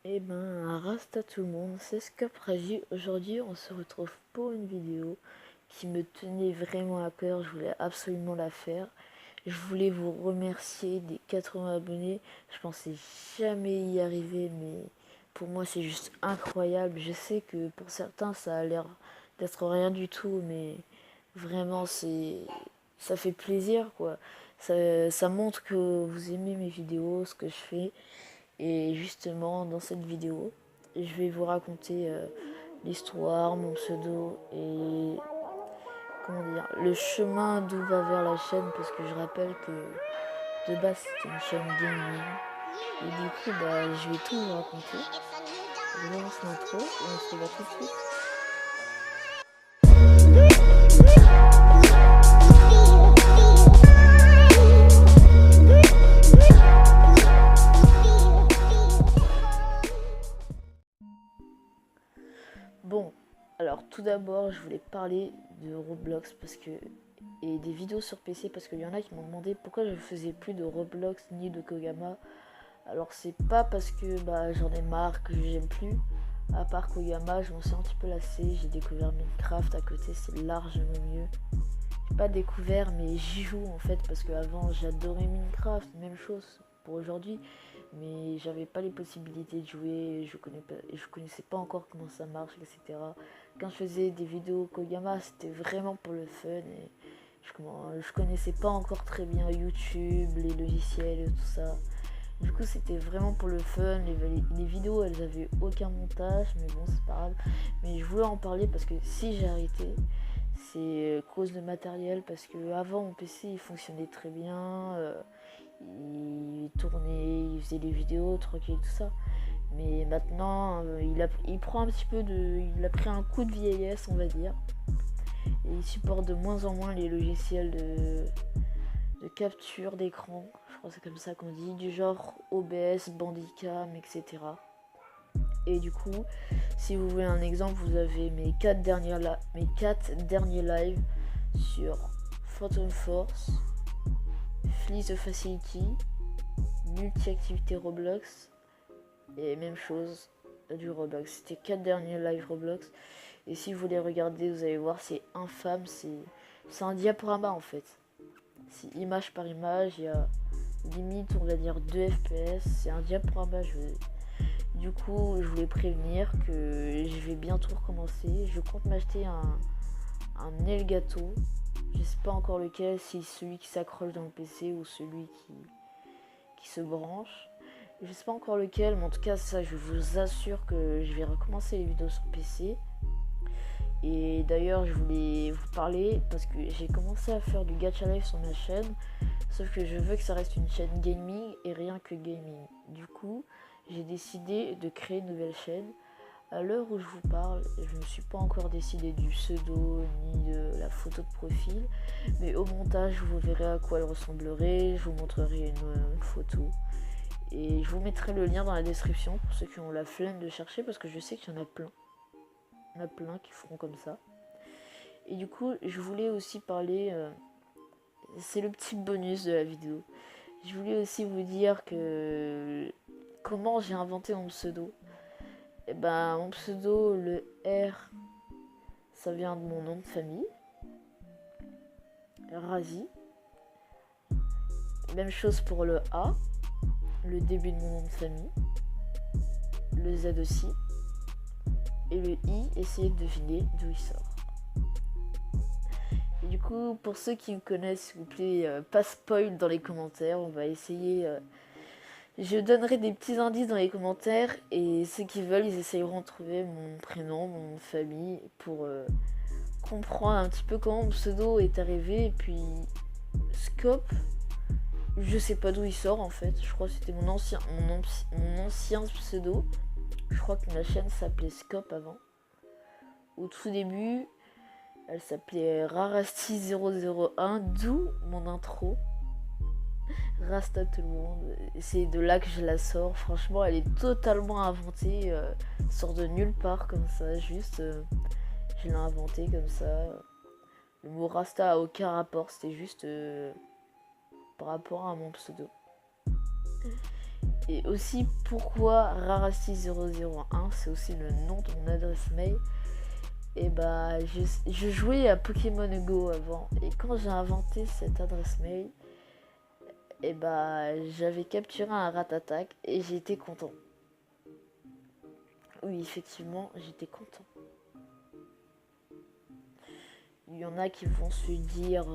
Eh ben, reste à tout le monde, c'est Scapragi. Aujourd'hui, on se retrouve pour une vidéo qui me tenait vraiment à cœur. Je voulais absolument la faire. Je voulais vous remercier des 80 abonnés. Je pensais jamais y arriver, mais pour moi, c'est juste incroyable. Je sais que pour certains, ça a l'air d'être rien du tout, mais vraiment, ça fait plaisir, quoi. Ça montre que vous aimez mes vidéos, ce que je fais. Et justement, dans cette vidéo, je vais vous raconter l'histoire, mon pseudo et comment dire, le chemin d'où va vers la chaîne, parce que je rappelle que de base c'était une chaîne gaming. Et du coup, je vais tout vous raconter. Je lance l'intro et on se revoit tout de suite. Bon, alors tout d'abord, je voulais parler de Roblox parce que et des vidéos sur PC parce qu'il y en a qui m'ont demandé pourquoi je faisais plus de Roblox ni de Kogama. Alors c'est pas parce que j'en ai marre, que j'aime plus. À part Kogama, je m'en suis un petit peu lassée. J'ai découvert Minecraft à côté, c'est largement mieux. J'ai pas découvert, mais j'y joue en fait parce qu'avant j'adorais Minecraft, même chose pour aujourd'hui. Mais j'avais pas les possibilités de jouer, je connaissais pas encore comment ça marche, etc. Quand je faisais des vidéos Kogama, c'était vraiment pour le fun et je connaissais pas encore très bien YouTube, les logiciels et tout ça. Du coup, c'était vraiment pour le fun. Les vidéos, elles avaient aucun montage, mais bon, c'est pas grave. Mais je voulais en parler parce que si j'ai arrêté, c'est cause de matériel. Parce que avant, mon PC, il fonctionnait très bien. Il tournait, il faisait des vidéos, tranquille, tout ça. Mais maintenant, il prend un petit peu de. Il a pris un coup de vieillesse, on va dire. Et il supporte de moins en moins les logiciels de capture d'écran, je crois que c'est comme ça qu'on dit, du genre OBS, Bandicam, etc. Et du coup, si vous voulez un exemple, vous avez mes 4 derniers lives sur Phantom Force, Flee the Facility, multi-activité Roblox, et même chose du Roblox. C'était 4 derniers lives Roblox. Et si vous les regardez, vous allez voir, c'est infâme, c'est un diaporama en fait. C'est image par image, il y a limite on va dire 2 FPS, c'est un diaporama. Du coup, je voulais prévenir que je vais bientôt recommencer. Je compte m'acheter un Elgato, je sais pas encore lequel, si celui qui s'accroche dans le PC ou celui qui se branche. Je sais pas encore lequel, mais en tout cas ça, je vous assure que je vais recommencer les vidéos sur PC. Et d'ailleurs, je voulais vous parler parce que j'ai commencé à faire du gacha live sur ma chaîne. Sauf que je veux que ça reste une chaîne gaming et rien que gaming. Du coup, j'ai décidé de créer une nouvelle chaîne. À l'heure où je vous parle, je ne me suis pas encore décidé du pseudo ni de la photo de profil. Mais au montage, vous verrez à quoi elle ressemblerait. Je vous montrerai une photo. Et je vous mettrai le lien dans la description pour ceux qui ont la flemme de chercher parce que je sais qu'il y en a plein. Il y en a plein qui feront comme ça. Et du coup, je voulais aussi parler... c'est le petit bonus de la vidéo. Je voulais aussi vous dire que comment j'ai inventé mon pseudo. Et mon pseudo, le R, ça vient de mon nom de famille, Razi. Même chose pour le A, le début de mon nom de famille, le Z aussi, et le I, essayez de deviner d'où il sort. Et du coup, pour ceux qui me connaissent, s'il vous plaît, pas spoil dans les commentaires, on va essayer... je donnerai des petits indices dans les commentaires et ceux qui veulent, ils essayeront de trouver mon prénom, mon nom de famille pour comprendre un petit peu comment mon pseudo est arrivé. Et puis Scope, je sais pas d'où il sort en fait. Je crois que c'était mon ancien pseudo. Je crois que ma chaîne s'appelait Scope avant. Au tout début, elle s'appelait Rarasti001, d'où mon intro. Rasta tout le monde. C'est de là que je la sors. Franchement, elle est totalement inventée. Sort de nulle part comme ça. Juste, je l'ai inventée comme ça. Le mot Rasta a aucun rapport. C'était juste par rapport à mon pseudo. Et aussi pourquoi Rarasti001, c'est aussi le nom de mon adresse mail. Et bah je jouais à Pokémon Go avant, et quand j'ai inventé cette adresse mail, et bah j'avais capturé un Rattata et j'étais content. Oui, effectivement, j'étais content. Il y en a qui vont se dire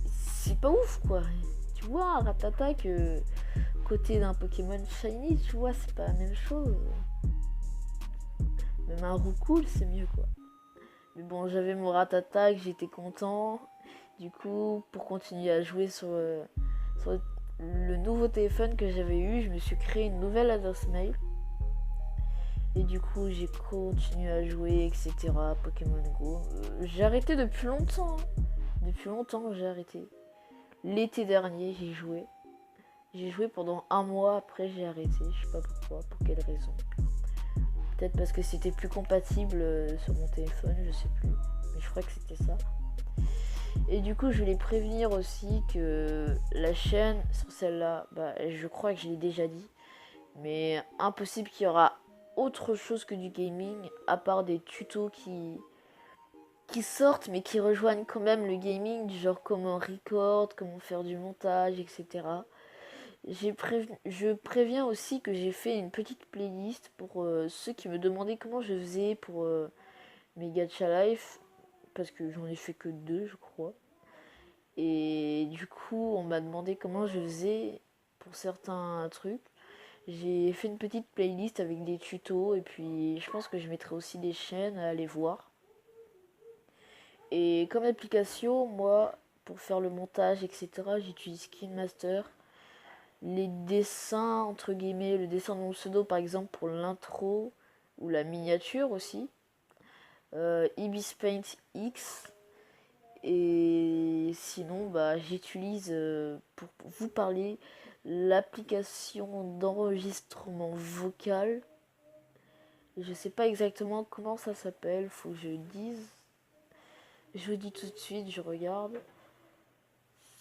c'est pas ouf quoi. Tu vois, un Rattata côté d'un Pokémon Shiny, tu vois, c'est pas la même chose. Même un Roucoule, c'est mieux quoi. Mais bon, j'avais mon Rattata, j'étais content. Du coup, pour continuer à jouer sur le nouveau téléphone que j'avais eu, je me suis créé une nouvelle adresse mail. Et du coup, j'ai continué à jouer, etc. Pokémon Go. J'ai arrêté depuis longtemps. Depuis longtemps, j'ai arrêté. L'été dernier, j'ai joué. J'ai joué pendant un mois, après j'ai arrêté. Je sais pas pourquoi, pour quelle raison. Peut-être parce que c'était plus compatible sur mon téléphone, je sais plus. Mais je crois que c'était ça. Et du coup, je voulais prévenir aussi que la chaîne, sur celle-là, bah, je crois que je l'ai déjà dit. Mais impossible qu'il y aura autre chose que du gaming, à part des tutos qui sortent, mais qui rejoignent quand même le gaming, du genre comment record, comment faire du montage, etc. Je préviens aussi que j'ai fait une petite playlist pour ceux qui me demandaient comment je faisais pour mes Gacha Life, parce que j'en ai fait que 2, je crois. Et du coup, on m'a demandé comment je faisais pour certains trucs. J'ai fait une petite playlist avec des tutos, et puis je pense que je mettrai aussi des chaînes à aller voir. Et comme application, moi, pour faire le montage, etc., j'utilise KineMaster. Les dessins, entre guillemets, le dessin de mon pseudo, par exemple, pour l'intro, ou la miniature aussi. Ibis Paint X. Et sinon, bah, j'utilise, pour vous parler, l'application d'enregistrement vocal. Je sais pas exactement comment ça s'appelle, faut que je dise. Je vous dis tout de suite, je regarde.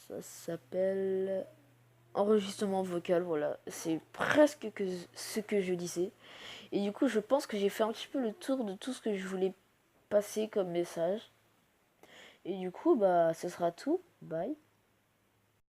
Ça s'appelle enregistrement vocal, voilà. C'est presque ce que je disais. Et du coup, je pense que j'ai fait un petit peu le tour de tout ce que je voulais passer comme message. Et du coup, bah, ce sera tout. Bye.